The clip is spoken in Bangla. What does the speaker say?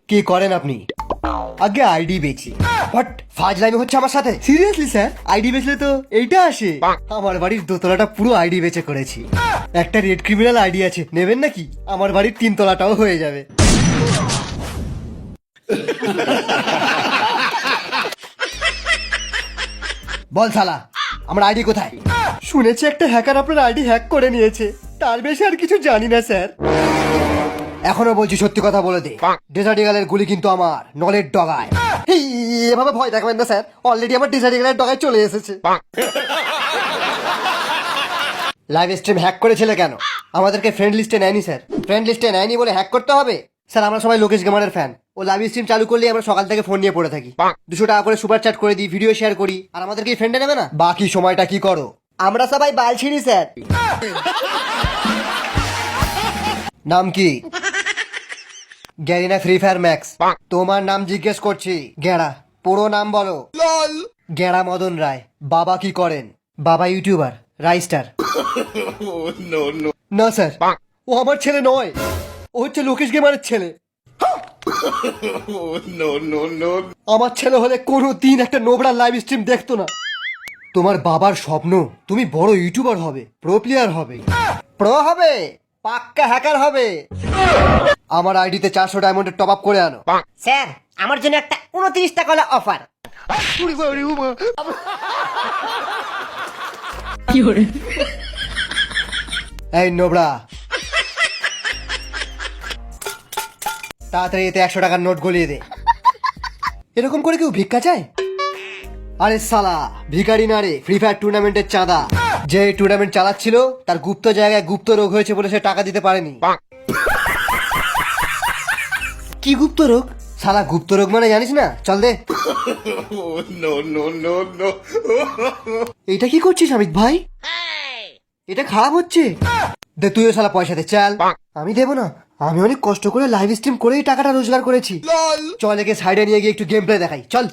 কি করেন আপনি? আগে আইডি বেচি। বাট ফাজলামি হচ্ছে আমার সাথে? সিরিয়াসলি স্যার, আইডি বেচলে তো এইটা আসে। আমার বাড়ির দোতলাটা পুরো আইডি বেচে করেছি। একটা রেড ক্রিমিনাল আইডি আছে, নেবেন নাকি? আমার বাড়ির 3 তলাটাও হয়ে যাবে। বল শালা, আমার আইডি কোথায়? শুনেছি একটা হ্যাকার আপনার আইডি হ্যাক করে নিয়েছে, তার বেশি আর কিছু জানি না স্যার। এখনো বলছি সত্যি কথা বলে দে, ডেজার্ট ইগলের গুলি কিন্তু আমার নলের ডগায়। এভাবে ভয় দেখাবেন না স্যার, অলরেডি আমার ডেজার্ট ইগলের ডগায় চলে এসেছে। লাইভ স্ট্রিম হ্যাক করেছিলে কেন? আমাদেরকে ফ্রেন্ড লিস্টে নেয়নি স্যার। ফ্রেন্ড লিস্টে নেয়নি বলে হ্যাক করতে হবে? স্যার আমরা সবাই লোকেশ গেমারের ফ্যান। ও লাইভ স্ট্রিম চালু করলে আমরা সকাল থেকে ফোন নিয়ে পড়ে থাকি। 200 টাকা করে সুপার চ্যাট করে দিই, ভিডিও শেয়ার করি, আর আমাদেরকে ফ্রেন্ডে নেবে না? বাকি সময়টা কি করো? আমরা সবাই বাল ছিঁড়ি স্যার। নাম কি? Garena free fire max. তোমার নাম জিজ্ঞেস করছি। গেঁড়া, পুরো নাম বলো। গেঁড়া মদন রায়। বাবা কি করেন? বাবা ইউটিউবার, রাইস্টার। না স্যার, ও আমার ছেলে নয়, ও হচ্ছে লোকেশ গেমারের ছেলে। আমার ছেলে হলে কোনো দিন একটা নোবড়া লাইভ স্ট্রিম দেখতো না। তোমার বাবার স্বপ্ন তুমি বড় ইউটিউবার হবে, প্রো প্লেয়ার হবে। প্রো হবে? পাক্কা হ্যাকার হবে। আমার আইডিতে 400 ডায়মন্ডের টপ আপ করে আনো। স্যার আমার জন্য একটা 29 টাকা অফার। এই নোবড়া, তাড়াতাড়ি এতে 100 টাকার নোট গলিয়ে দে। এরকম করে কেউ ভিক্ষা চায়? আরে সালা, ভিখারি না রে, ফ্রি ফায়ার টুর্নামেন্টের চাঁদা। যে টুর্নামেন্ট চালাচ্ছিল তার গুপ্ত জায়গায় গুপ্ত রোগ হয়েছে বলে সে টাকা দিতে পারেনি। কি গুপ্ত রোগ? সালা গুপ্ত রোগ মানে জানিস না? চল দে। এটা কি করছিস অমিত ভাই? এটা খারাপ হচ্ছে। দে তুইও শালা পয়সা দে, চল। আমি দেবো না, আমি অনেক কষ্ট করে লাইভ স্ট্রিম করেই টাকাটা রোজগার করেছি। চল একে সাইডে নিয়ে গিয়ে একটু গেম প্লে দেখাই, চল।